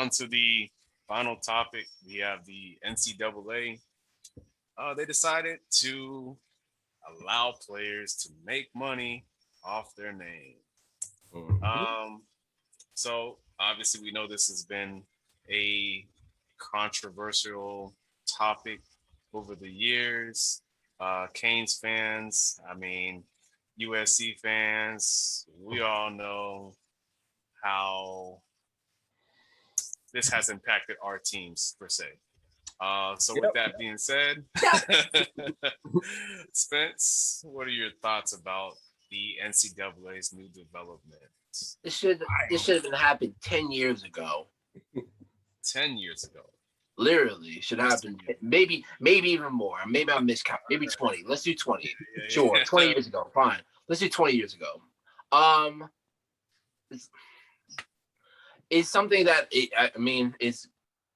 on to the final topic. We have the NCAA. They decided to allow players to make money off their name. Mhm. Um, so obviously, we know this has been a controversial topic over the years. Canes fans, I mean, USC fans, we all know how this has impacted our teams per se. So with Yep. that being said, Yeah. Spence, what are your thoughts about the NCAA's new development? This should have been happened 10 years ago. 10 years ago. Literally, should Just happen. 10 years. Maybe even more. Maybe I'm miscount. Maybe 20. Let's do 20. Sure, Yeah. 20 years ago. Fine. Let's do 20 years ago. Um, it's, it's something that I mean, it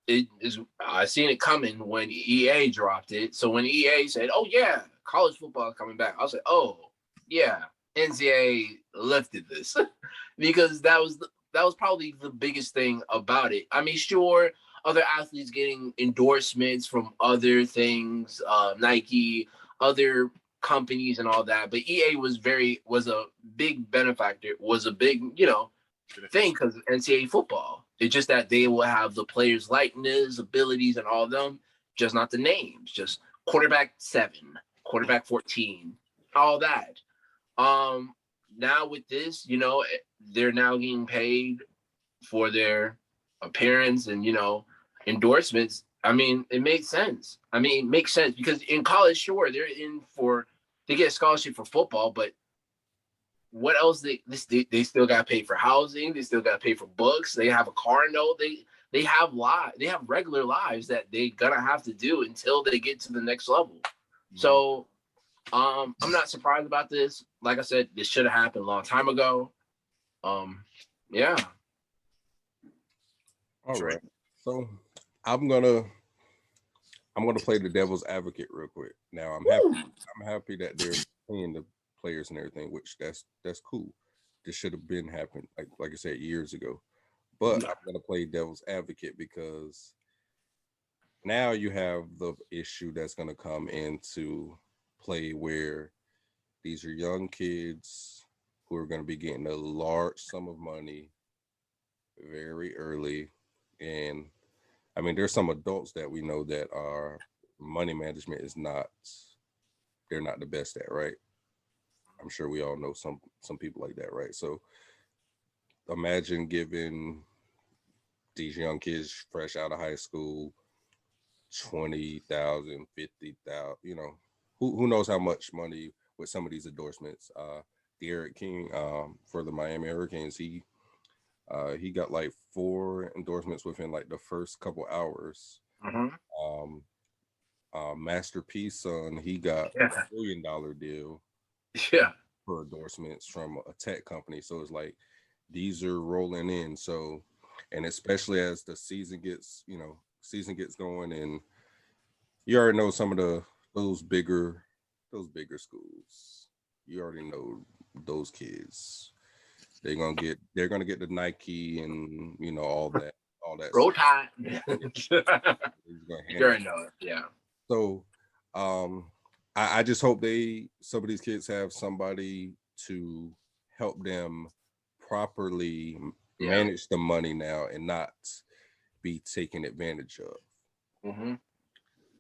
is. I seen it coming when EA dropped it. So when EA said, "Oh yeah, college football is coming back," I was like, "Oh yeah, NCAA lifted this," because that was probably the biggest thing about it. I mean, sure, other athletes getting endorsements from other things, Nike, other companies, and all that, but EA was a big benefactor, was a big thing because NCAA football. It's just that they will have the players' likeness, abilities, and all of them, just not the names. Just quarterback 7, quarterback 14, all that. Um, Now with this, they're now getting paid for their appearance and endorsements. I mean, it makes sense. I mean, it makes sense because in college, sure, they get a scholarship for football, but what else they still got to pay for housing, they still got to pay for books, they have a car note, they have regular lives that they gonna have to do until they get to the next level. So I'm not surprised about this. Like I said, this should have happened a long time ago. um yeah. All Trey. right. So I'm gonna I'm gonna play the devil's advocate real quick. Now I'm happy that they're paying the players and everything, which that's cool. This should have been happened like I said years ago. But I'm gonna play devil's advocate because now you have the issue that's gonna come into play where these are young kids who are gonna be getting a large sum of money very early. And I mean, there's some adults that we know that are money management is not, they're not the best at, right? I'm sure we all know some people like that, right? So imagine giving these young kids fresh out of high school 20,000, 50,000. Who knows how much money with some of these endorsements. Derek King, for the Miami Hurricanes, he got like 4 endorsements within like the first couple hours. Hmm. Um, Masterpiece son, he got a Yeah. $1 billion deal Yeah. for endorsements from a tech company. So it's like these are rolling in. So, and especially as the season gets going, and you already know some of those bigger schools. You already know those kids. They're gonna get the Nike and all that Roll stuff. Tide. He's gonna You hand it. already know it. Yeah. So um I just hope some of these kids have somebody to help them properly Yeah. manage the money now and not be taken advantage of. Hmm.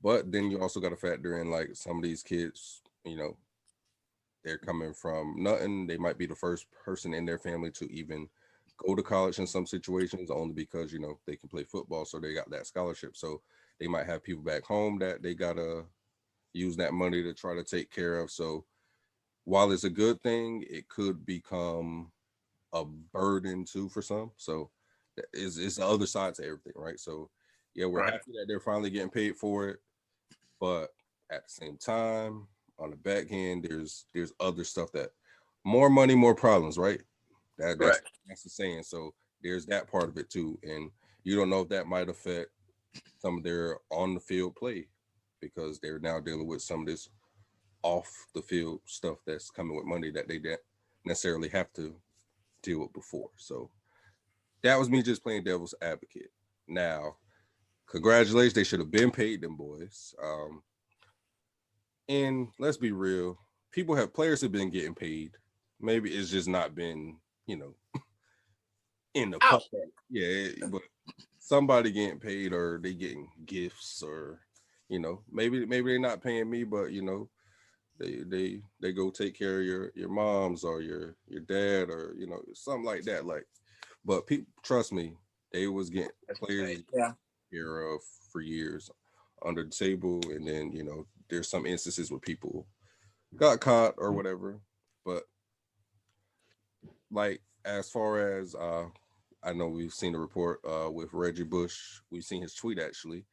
But then you also got to factor in like some of these kids, they're coming from nothing. They might be the first person in their family to even go to college in some situations, only because they can play football, so they got that scholarship. So they might have people back home that they gotta use that money to try to take care of. So while it's a good thing, it could become a burden too for some. So it's the other side to everything, right? So yeah, we're Right. happy that they're finally getting paid for it, but at the same time, on the back end, there's other stuff that more money, more problems, right? That that's Right. that's the saying. So there's that part of it too, and you don't know if that might affect some of their on the field play because they're now dealing with some of this off the field stuff that's coming with money that they didn't necessarily have to deal with before. So that was me just playing devil's advocate. Now, congratulations, they should have been paid them boys. And let's be real, players have been getting paid. Maybe it's just not been, in the Out. public. Yeah, but somebody getting paid or they getting gifts or maybe they're not paying me, but they go take care of your moms or your dad or something like that. Like, but people trust me, they was getting players care of for years under the table, and then there's some instances where people got caught or whatever. But like as far as I know we've seen a report with Reggie Bush. We've seen his tweet actually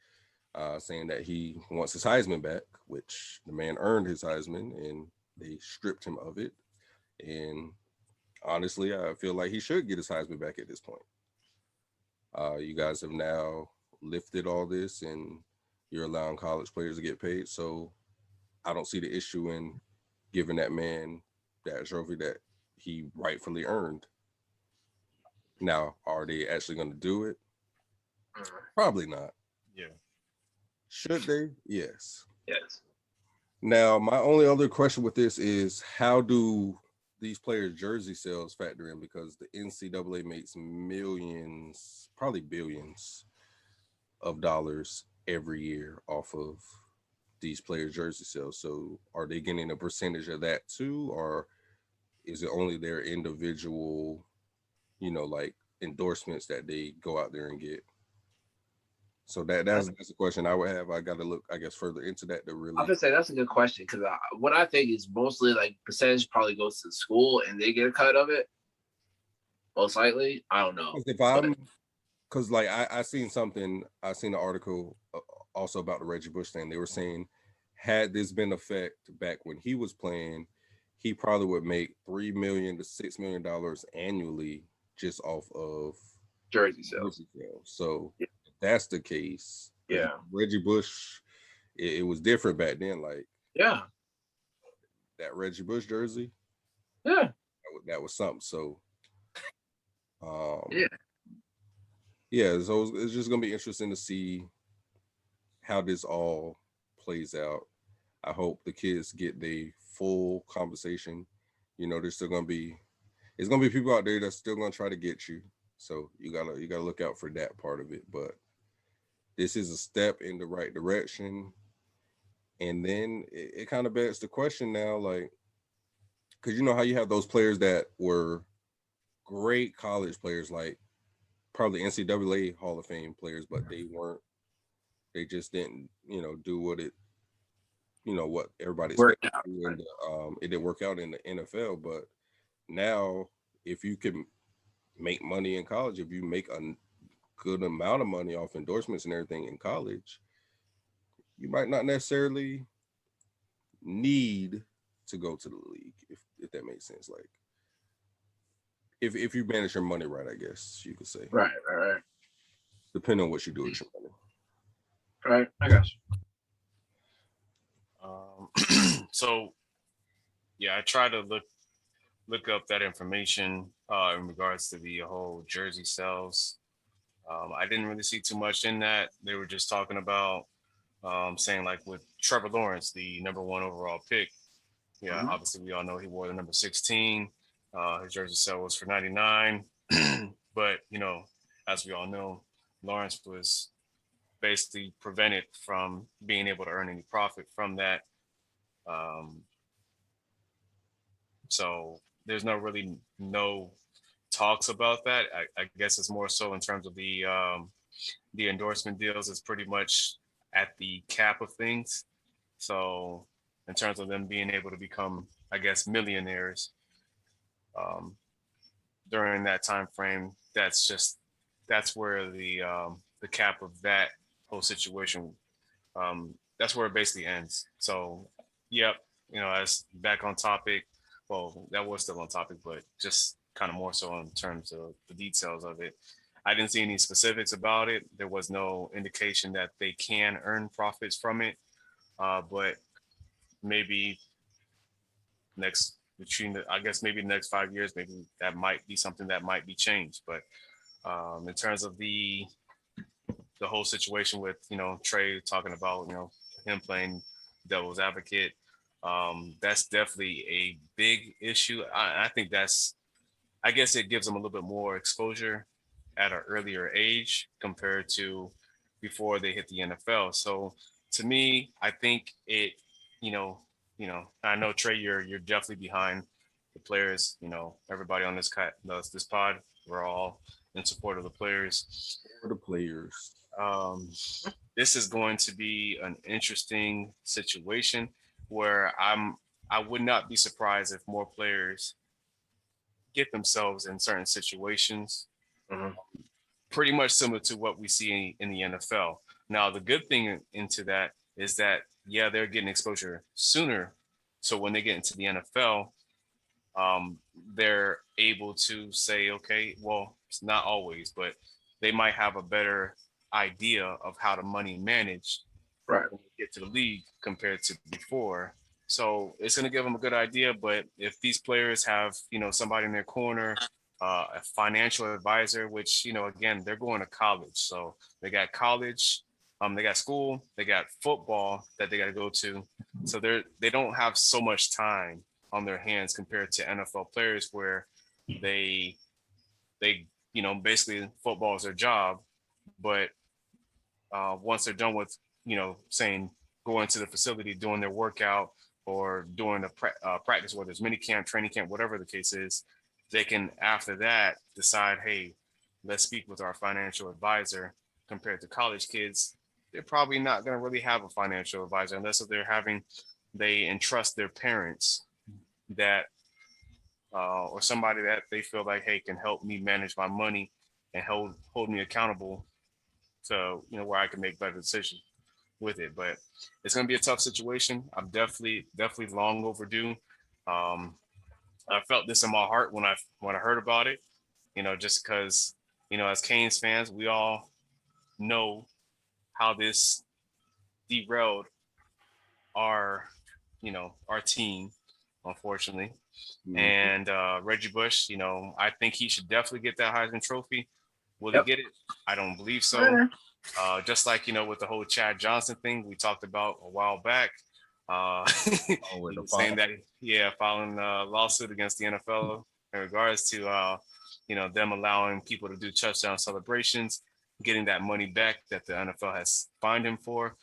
saying that he wants his Heisman back, which the man earned his Heisman and they stripped him of it. And honestly, I feel like he should get his Heisman back at this point. You guys have now lifted all this and you're allowing college players to get paid. So I don't see the issue in giving that man that trophy that he rightfully earned. Now, are they actually going to do it? Probably not. Yeah. Should they? Yes. Yes. Now, my only other question with this is how do these players' jersey sales factor in? Because the NCAA makes millions, probably billions of dollars every year off of these players' jersey sales. So are they getting a percentage of that too? Or is it only their individual, like endorsements that they go out there and get? So that's a question I would have. I got to look, I guess, further into that to really. I would say that's a good question because what I think is mostly like percentage probably goes to the school and they get a cut of it. Most likely, I don't know. Because like I seen an article also about the Reggie Bush thing. They were saying had this been effect back when he was playing, he probably would make $3 million to $6 million annually just off of jersey sales. So if that's the case, Reggie Bush, it was different back then. Like that Reggie Bush jersey, that was something. So so it's just gonna be interesting to see how this all plays out. I hope the kids get the full compensation. There's still gonna be people out there that's still gonna try to get you. So you gotta look out for that part of it. But this is a step in the right direction. And then it kind of begs the question now, like, because you know how you have those players that were great college players, like probably NCAA Hall of Fame players, but they just didn't, do what everybody expected. And it didn't work out in the NFL. But now, if you can make money in college, if you make a good amount of money off endorsements and everything in college, you might not necessarily need to go to the league, if that makes sense. Like if you manage your money right, I guess you could say. Right. Depending on what you do with your money. Right, I got you. So yeah, I try to look up that information in regards to the whole jersey sales. I didn't really see too much in that. They were just talking about saying like with Trevor Lawrence, the number 1 overall pick. Yeah, obviously we all know he wore the number 16. His jersey sale was for $99. But, as we all know, Lawrence was basically prevented from being able to earn any profit from that. So there's no talks about that. I guess it's more so in terms of the endorsement deals is pretty much at the cap of things. So in terms of them being able to become, I guess, millionaires during that time frame, that's where the cap of that whole situation, that's where it basically ends. So, yep, as back on topic. Well, that was still on topic, but just kind of more so in terms of the details of it. I didn't see any specifics about it. There was no indication that they can earn profits from it, but maybe maybe the next 5 years, maybe that might be something that might be changed. But in terms of the the whole situation with Trey talking about him playing devil's advocate. That's definitely a big issue. I think I guess it gives them a little bit more exposure at an earlier age compared to before they hit the NFL. So to me, I think you know, I know Trey, you're definitely behind the players. Everybody on this pod, we're all in support of the players. For the players. Um, this is going to be an interesting situation where I would not be surprised if more players get themselves in certain situations, Mhm. pretty much similar to what we see in the NFL. Now, the good thing into that is that, yeah, they're getting exposure sooner. So when they get into the NFL, they're able to say, okay, well, it's not always, but they might have a better idea of how to money manage Right. when they get to the league compared to before. So it's going to give them a good idea. But if these players have, somebody in their corner, a financial advisor, which, again, they're going to college. So they got college, they got school, they got football that they got to go to. So they don't have so much time on their hands compared to NFL players where they, basically football is their job. But once they're done with, saying going to the facility, doing their workout or doing a practice, whether it's mini camp, training camp, whatever the case is, they can after that decide, hey, let's speak with our financial advisor. Compared to college kids, they're probably not going to really have a financial advisor unless they entrust their parents that or somebody that they feel like, hey, can help me manage my money and hold me accountable to where I can make better decisions with it. But it's going to be a tough situation. I'm definitely long overdue. I felt this in my heart when I heard about it. Just because as Canes fans, we all know how this derailed our our team, unfortunately. Mhm. And Reggie Bush, I think he should definitely get that Heisman Trophy. Will Yep. he get it? I don't believe so. Just like with the whole Chad Johnson thing we talked about a while back. with He the was saying file. that filing a lawsuit against the NFL in regards to them allowing people to do touchdown celebrations, getting that money back that the NFL has fined him for.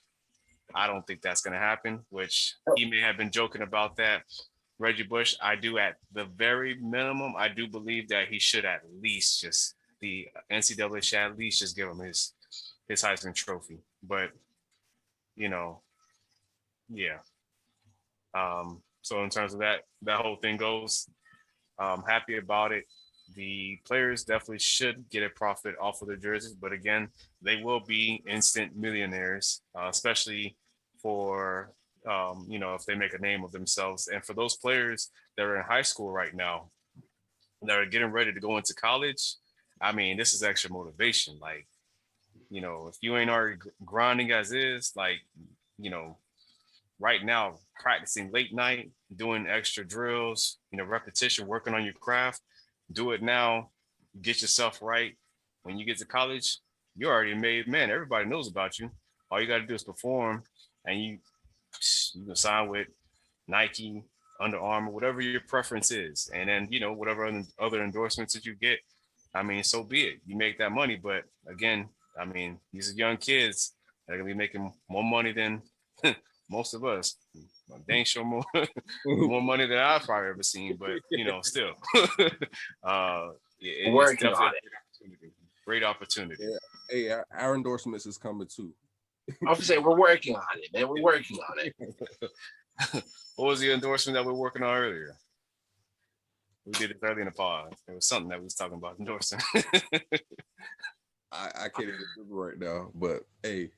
I don't think that's going to happen. Which he may have been joking about that. Reggie Bush, I do at the very minimum, I do believe that he should at least just the NCAA should at least just give him his Heisman Trophy. But you know, yeah. So in terms of that whole thing goes, I'm happy about it. The players definitely should get a profit off of their jerseys, but again, they will be instant millionaires, especially for if they make a name of themselves. And for those players that are in high school right now, that are getting ready to go into college, I mean, this is extra motivation. Like, if you ain't already grinding as is, like, you know, right now, practicing late night, doing extra drills, repetition, working on your craft, do it now, get yourself right. When you get to college, you're already a made man. Everybody knows about you. All you got to do is perform, and you can sign with Nike, Under Armour, whatever your preference is, and then whatever other endorsements that you get. I mean, so be it. You make that money, but again, I mean, these are young kids that are gonna be making more money than most of us. Dang sure more more money than I've probably ever seen, but still, it's Working definitely on it. a great opportunity. Yeah. Hey, our endorsements is coming too. I was saying we're working on it, man. We're working on it. What was the endorsement that we were working on earlier? We did it early in the pod. There was something that we was talking about endorsing. I can't even remember right now, but hey,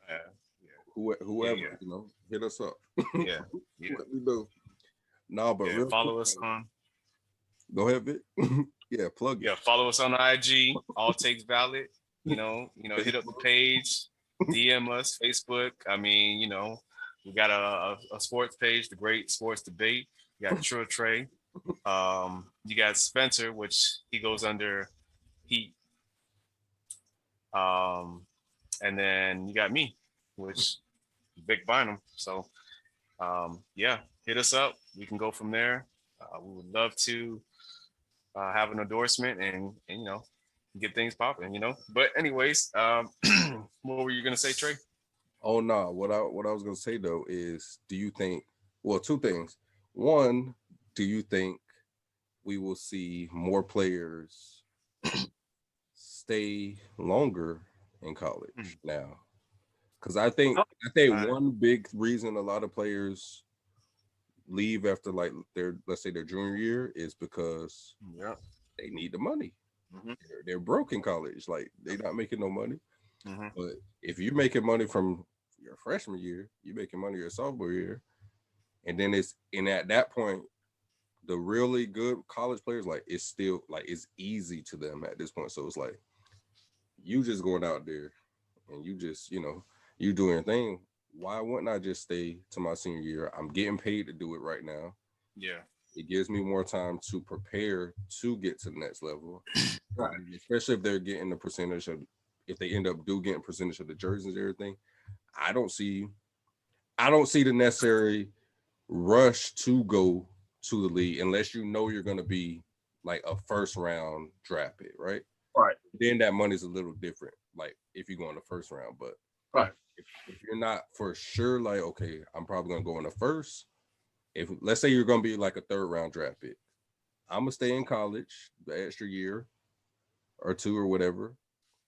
whoever yeah. hit us up. Yeah, yeah. Let me know. No, but Yeah, follow us on. Go ahead, Vic. Yeah, plug it. Yeah, follow us on IG. AllTakesValid. Hit up the page, DM us, Facebook. I mean, we got a sports page, the Great Sports Debate. You got Trill Trayy. You got Spencer, which he goes under Heat. And then you got me, which Vick Bynum. So yeah, hit us up. We can go from there. We would love to have an endorsement and get things popping. But anyways, what were you gonna say, Trey? Oh no, what I was gonna say though is, do you think? Well, two things. One, do you think we will see more players stay longer in college now? Because I think Uh, one big reason a lot of players leave after like their, let's say, their junior year is because yeah. they need the money. Hmm. They're broke in college, like they're not making no money. Hmm. But if you're making money from your freshman year, you're making money your sophomore year, and then at that point, the really good college players, like it's still like it's easy to them at this point. So it's like you just going out there and you just you doing your thing. Why wouldn't I just stay to my senior year? I'm getting paid to do it right now. Yeah. It gives me more time to prepare to get to the next level, Right. especially if they're getting the percentage of, if they end up getting percentage of the jerseys and everything. I don't see I don't see the necessary rush to go to the league unless you know you're going to be like a first round draft pick, right? Right. Then that money's a little different. Like if you go in the first round, but Right. if you're not for sure, like okay, I'm probably going to go in the first. If let's say you're going to be like a third round draft pick, I'm gonna stay in college the extra year or two or whatever.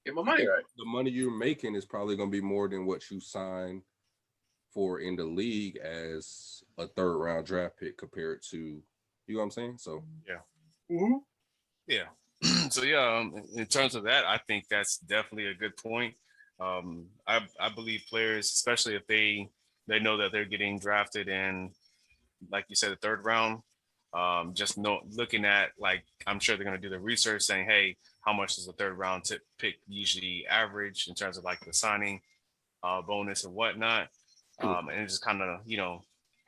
Get my money right. The money you're making is probably going to be more than what you sign for in the league as a third round draft pick compared to, you know what I'm saying? So Yeah. Mm-hmm. Yeah. So yeah, in terms of that, I think that's definitely a good point. I believe players, especially if they know that they're getting drafted in, like you said, the third round, just looking at, like, I'm sure they're going to do the research saying, hey, how much does a third round pick usually average in terms of like the signing bonus and whatnot, and just kind of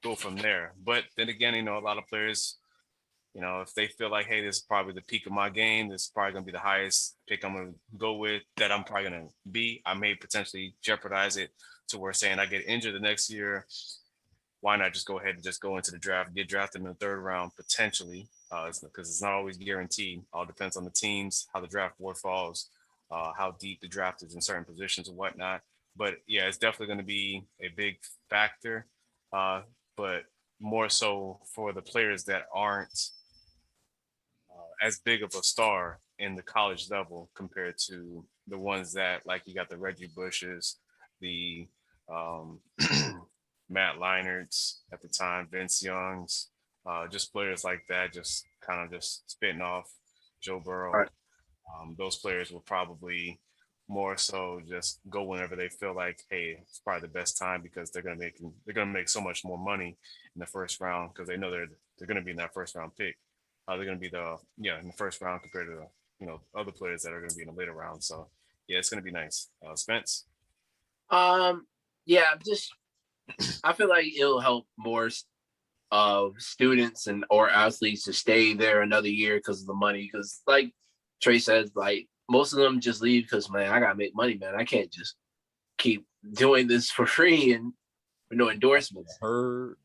go from there. But then again, a lot of players, if they feel like, hey, this is probably the peak of my game, this is probably going to be the highest pick I'm going to go with, that I'm probably going to be, I may potentially jeopardize it to where saying I get injured the next year. Why not just go ahead and just go into the draft, get drafted in the third round potentially, because it's not always guaranteed. All depends on the teams, how the draft board falls, how deep the draft is in certain positions and whatnot. But yeah, it's definitely going to be a big factor, but more so for the players that aren't as big of a star in the college level compared to the ones that, like, you got the Reggie Bushes, the um, Matt Leinart's at the time, Vince Young's, just players like that, just kind of just spitting off Joe Burrow. Right. Those players will probably more so just go whenever they feel like, hey, it's probably the best time, because they're gonna make so much more money in the first round, because they know they're gonna be in that first round pick. They're gonna be in the first round compared to other players that are gonna be in the later round. So yeah, it's gonna be nice. Spence. Yeah, I feel like it'll help more students and or athletes to stay there another year because of the money. Because like Trey says, like most of them just leave because, man, I gotta make money, man. I can't just keep doing this for free and with no endorsements. heard,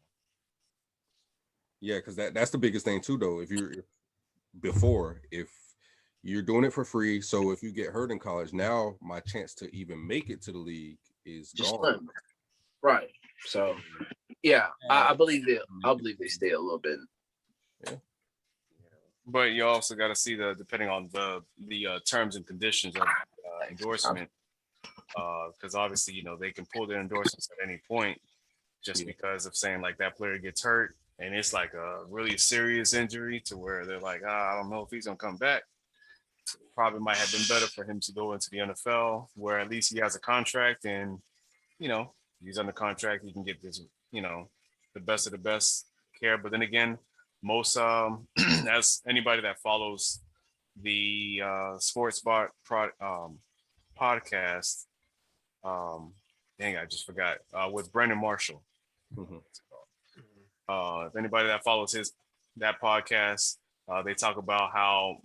yeah, because that's the biggest thing too, though. If you're doing it for free, so if you get hurt in college, now my chance to even make it to the league is Just gone. slim. Right. So yeah, I believe they stay a little bit. Yeah. But you also got to see depending on the terms and conditions of endorsement, because obviously they can pull their endorsements at any point, just because of saying like that player gets hurt and it's like a really serious injury to where they're like, I don't know if he's gonna come back. Probably might have been better for him to go into the NFL, where at least he has a contract, and he's under contract, he can get this, the best of the best care. But then again, most as anybody that follows the sports podcast, dang, I just forgot, with Brandon Marshall. Mhm. If anybody that follows that podcast, they talk about how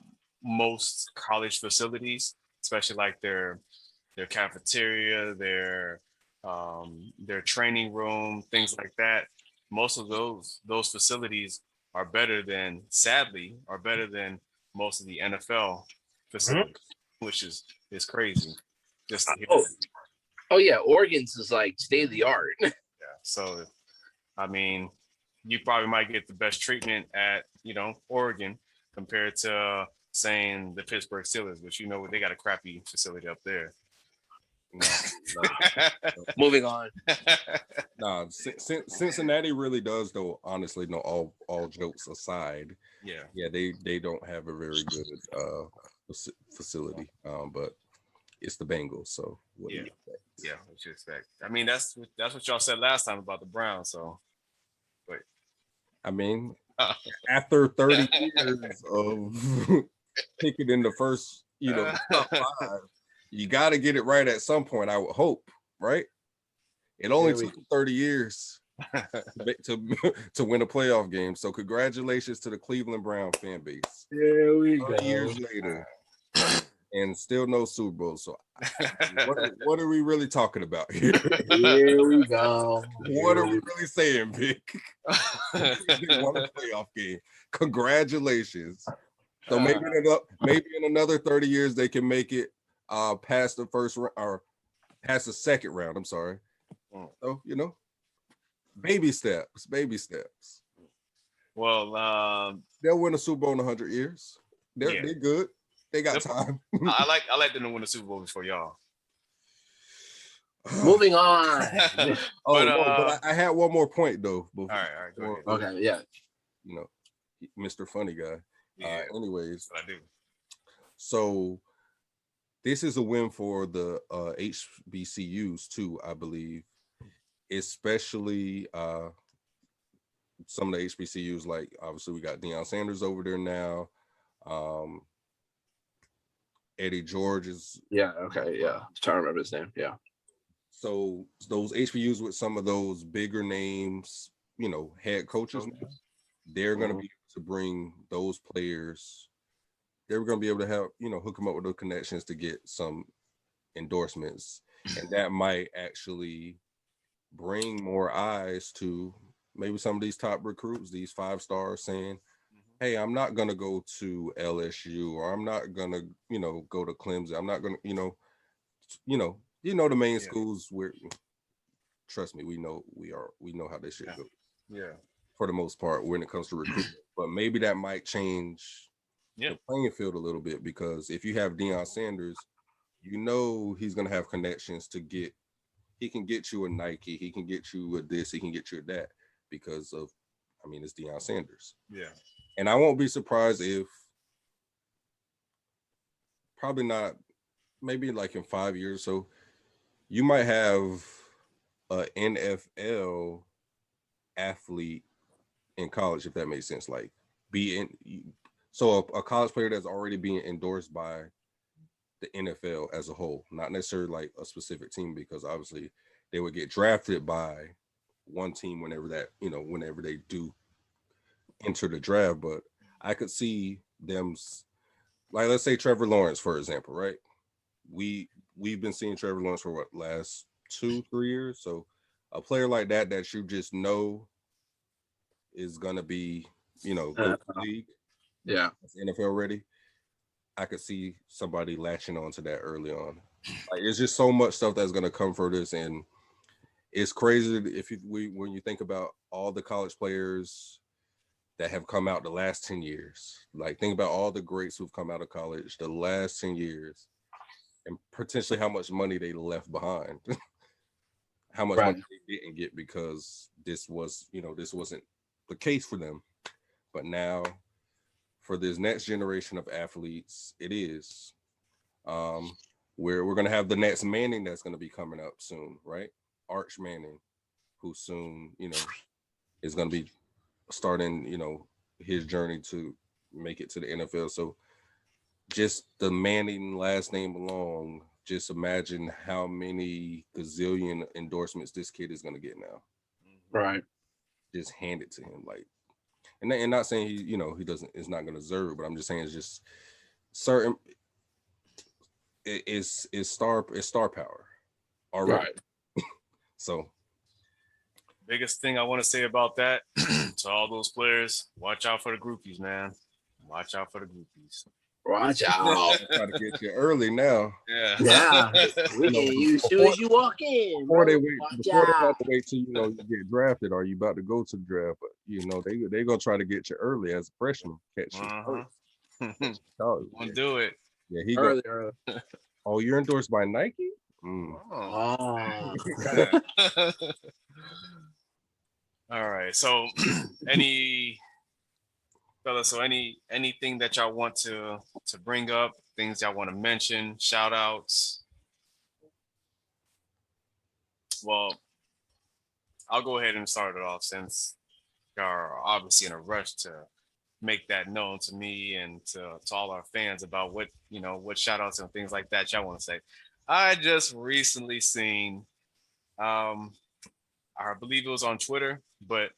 most college facilities, especially like their their cafeteria, their training room, things like that. Most of those facilities are better than, sadly, are better than most of the NFL facilities, which is crazy. Just to hear Oh, that. oh yeah, Oregon's is like state of the art. Yeah. So, I mean, you probably might get the best treatment at Oregon compared to saying the Pittsburgh Steelers, which they got a crappy facility up there. No, Moving on. nah, Cincinnati really does, though. Honestly, no. All jokes aside, yeah, they don't have a very good facility. But it's the Bengals, so what do you expect? Yeah. What you expect? I mean, that's what y'all said last time about the Browns. So, but I mean, after 30 years of picking in the first, top five, you got to get it right at some point. I would hope, right? It only took 30 years to win a playoff game. So congratulations to the Cleveland Brown fan base. Here we go. Years later, and still no Super Bowl. So what are we really talking about here? Here we go. What are we really saying, Vick? They won a playoff game. Congratulations. So maybe in another 30 years they can make it past the first round or past the second round. I'm sorry. So baby steps. Well, they'll win a Super Bowl in 100 years. They're good. They got time. I like them to win the Super Bowl before y'all. Moving on. But I had one more point though. All right, go ahead. Okay, yeah. Mr. Funny Guy. Yeah, Anyways, I do. So this is a win for the HBCUs too, I believe, especially some of the HBCUs. Like obviously we got Deion Sanders over there now. Eddie George is. Yeah. Okay. Yeah. I'm trying to remember his name. Yeah. So those HBCUs with some of those bigger names, head coaches, they're going to be able to bring those players. They're going to be able to help, hook them up with those connections to get some endorsements. And that might actually bring more eyes to maybe some of these top recruits, these 5-stars saying, hey, I'm not going to go to LSU or I'm not going to, go to Clemson. I'm not going to, the main schools where, trust me, we know how this shit goes. Yeah. For the most part, when it comes to recruitment, but maybe that might change the playing field a little bit because if you have Deion Sanders, he's going to have connections to get. He can get you a Nike, he can get you a this, he can get you a that because of, it's Deion Sanders. Yeah. And I won't be surprised if probably not, maybe like in 5 years or so, you might have a NFL athlete in college, if that makes sense. Like a college player that's already being endorsed by the NFL as a whole, not necessarily like a specific team, because obviously they would get drafted by one team whenever they do enter the draft. But I could see them, like let's say Trevor Lawrence, for example, right? We've been seeing Trevor Lawrence for last 2-3 years. So a player like that you just know is gonna be, go to the league. Yeah. NFL ready. I could see somebody latching on to that early on. Like it's just so much stuff that's gonna come for this, and it's crazy when you think about all the college players that have come out the last 10 years. Like think about all the greats who've come out of college the last 10 years and potentially how much money they left behind. How much money they didn't get because this wasn't the case for them. But now for this next generation of athletes, it is. We're gonna have the next Manning that's gonna be coming up soon, right? Arch Manning, who soon, is gonna be starting, his journey to make it to the NFL. So just the Manning last name alone, just imagine how many gazillion endorsements this kid is gonna get now. Right. Just hand it to him, like, and not saying he doesn't, is not gonna deserve it, but I'm just saying it's just certain. it's star power already. Right. So Biggest thing I want to say about that to all those players, watch out for the groupies, man. Watch out for the groupies. Watch out. try to get you early now. Yeah. Yeah. We getting you as soon as you walk in. Before Bro. they have to wait till you get drafted, or you about to go to the draft, but they gonna try to get you early as a freshman. Catch you. Won't do it. Yeah, he early. Oh, you're endorsed by Nike? Oh. All right. So anything that y'all want to bring up, things y'all want to mention, shout outs. Well, I'll go ahead and start it off since y'all are obviously in a rush to make that known to me and to all our fans about what shout outs and things like that y'all want to say. I just recently seen I believe it was on Twitter, but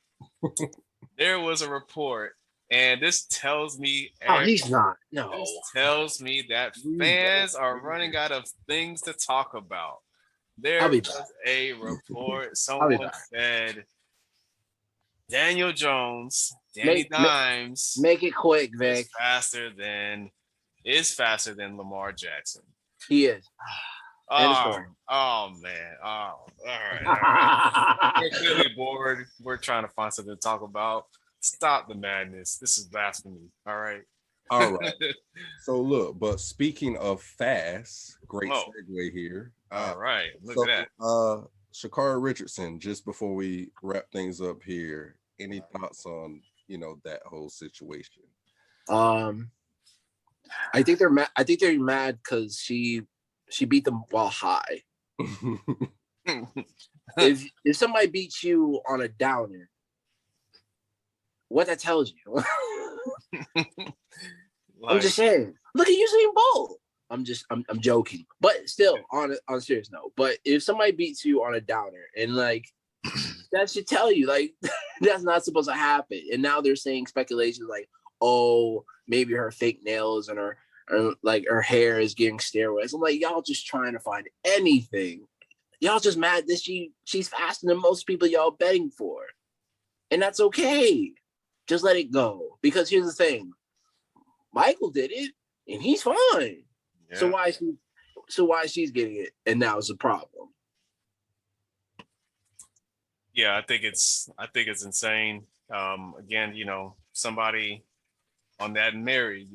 there was a report, and this tells me He's not. No. This tells me that fans are running out of things to talk about. There was a report. Someone said Daniel Jones, Danny Dimes, make it quick, Vick. Is faster than Lamar Jackson. He is. Oh man. Oh, all right. We're clearly bored. We're trying to find something to talk about. Stop the madness. This is blasphemy. All right. So look, but speaking of fast, great segue here. All right. Look at that. Shakara Richardson, just before we wrap things up here, any thoughts on that whole situation? I think they're mad. I think they're mad because she beat them while high. if somebody beats you on a downer, what that tells you? I'm just saying. Look at Usain Bolt. I'm joking, but still on a serious note. But if somebody beats you on a downer, and that should tell you that's not supposed to happen. And now they're saying speculations oh, maybe her fake nails and her hair is getting steroids. I'm like, y'all just trying to find anything. Y'all just mad that she's faster than most people y'all betting for, and that's okay. Just let it go. Because here's the thing, Michael did it, and he's fine. Yeah. So why she's getting it, and now it's a problem? Yeah, I think it's insane. Again, somebody on that married,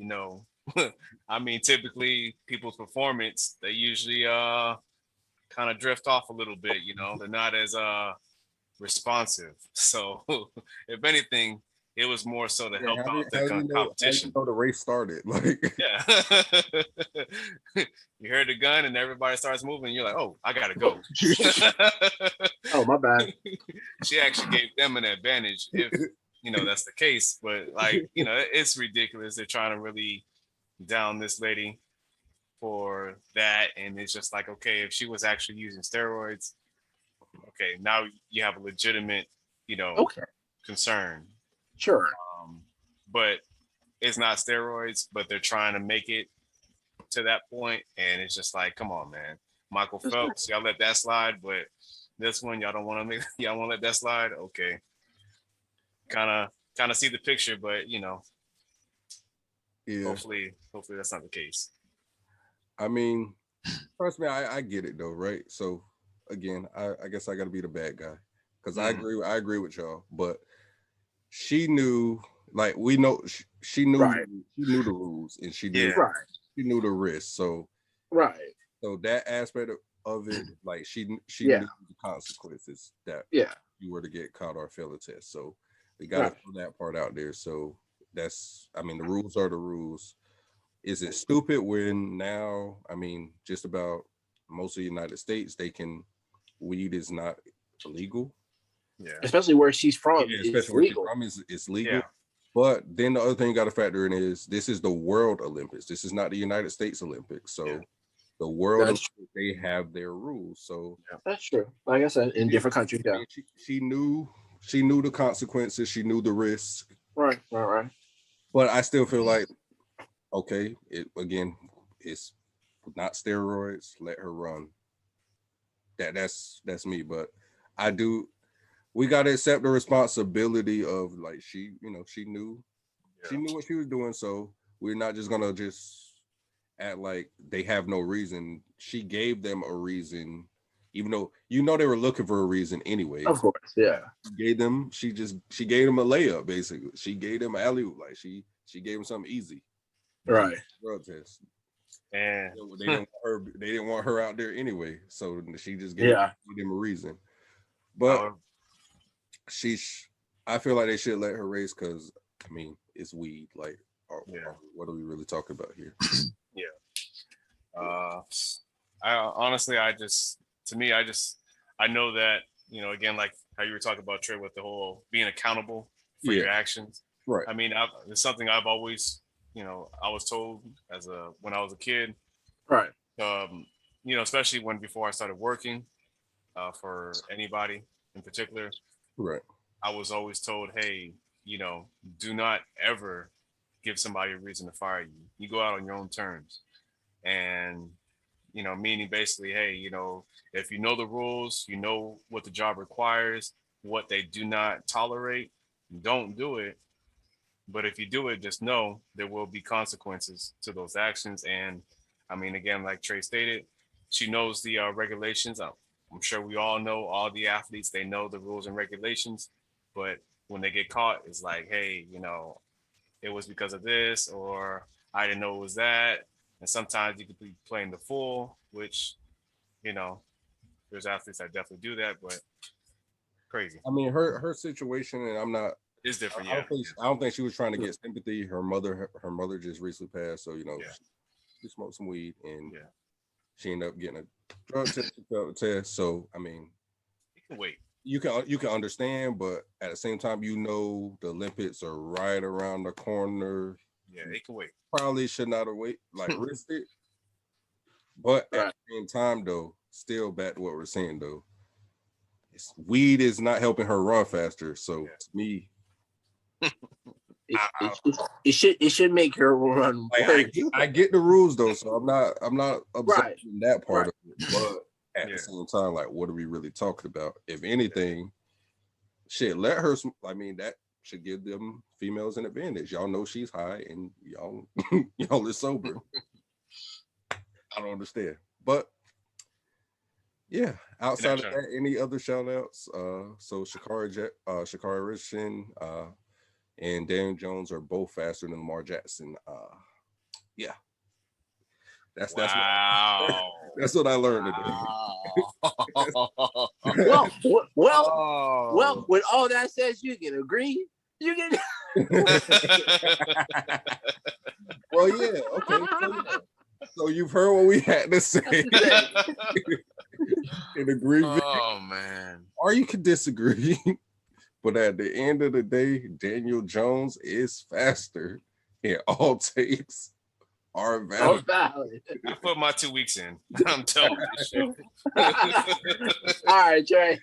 I mean, typically people's performance, they usually kind of drift off a little bit, they're not as responsive. So if anything, it was more so to help out the competition. The race started, yeah. You heard the gun and everybody starts moving. You're like, oh, I gotta go. Oh, my bad. She actually gave them an advantage if that's the case. But it's ridiculous. They're trying to really down this lady for that, and it's just like, okay, if she was actually using steroids, okay, now you have a legitimate, concern. Sure. But it's not steroids, but they're trying to make it to that point, and it's just like, come on, man. Michael Phelps, y'all let that slide, but this one y'all don't want to y'all want to let that slide. Okay. Kind of see the picture, but yeah. Hopefully that's not the case. I mean, personally, I get it though, right? So again, I guess I got to be the bad guy because I agree with y'all, but she knew, we know she knew she knew the rules, and she knew she knew the risk. So so that aspect of it, she knew the consequences that you were to get caught or fail a test. So we got to throw that part out there. So that's, I mean, the rules are the rules. Is it stupid when now, I mean, just about most of the United States, weed is not illegal. Yeah. Especially where she's from. Yeah, especially where she's from is legal. Yeah. But then the other thing you got to factor in is this is the World Olympics. This is not the United States Olympics. So the World Olympics, they have their rules. So that's true. Like I said, in different countries, she knew the consequences. She knew the risk. Right. But I still feel like, okay, it's not steroids. Let her run. That's me. But I do. We got to accept the responsibility of like she knew what she was doing. So we're not just gonna just act like they have no reason. She gave them a reason, even though they were looking for a reason anyway. Of course, yeah. She gave them a layup basically. She gave them an alley-oop, like she gave them something easy. Right. Drug test. And They didn't want her out there anyway, so she just gave them a reason. But I feel like they should let her race because I mean it's weed. Like, what are we really talking about here? I honestly, I know that, again, like how you were talking about Trey with the whole being accountable for your actions. Right. I mean, it's something I've always, I was told when I was a kid. Right. Especially before I started working for anybody in particular. Right. I was always told, hey, do not ever give somebody a reason to fire you. You go out on your own terms. And, meaning basically, hey, if you know the rules, you know what the job requires, what they do not tolerate, don't do it. But if you do it, just know there will be consequences to those actions. And I mean, again, like Trey stated, she knows the regulations. I'm sure we all know, all the athletes, they know the rules and regulations. But when they get caught, it's like, hey, it was because of this, or I didn't know it was that. And sometimes you could be playing the fool, which, there's athletes that definitely do that, but crazy. I mean, her situation, and it's different. I don't think she was trying to get sympathy. Her mother just recently passed, so she smoked some weed, and she ended up getting a drug test. So I mean, you can wait. You can understand, but at the same time, the Olympics are right around the corner. Yeah, they can wait. Probably should not have risked it. But at the same time, though, still back to what we're saying, though, weed is not helping her run faster. So to me, it should make her run. I get the rules though, so I'm not upset in that part of it. But at the same time, like, what are we really talking about? If anything, let her. I mean, that should give them females an advantage. Y'all know she's high, and y'all is sober. I don't understand, but yeah. Outside of that, any other shout outs? So Shakari Richardson, and Daniel Jones are both faster than Lamar Jackson. Yeah. That's wow. That's what I learned today. Well, with all that said, you can agree. You can. Well, yeah, okay. So you've heard what we had to say. And agree. Oh man. Or you can disagree. But at the end of the day, Daniel Jones is faster, and all takes are valid. I put my 2 weeks in. I'm telling you. All right, Trey.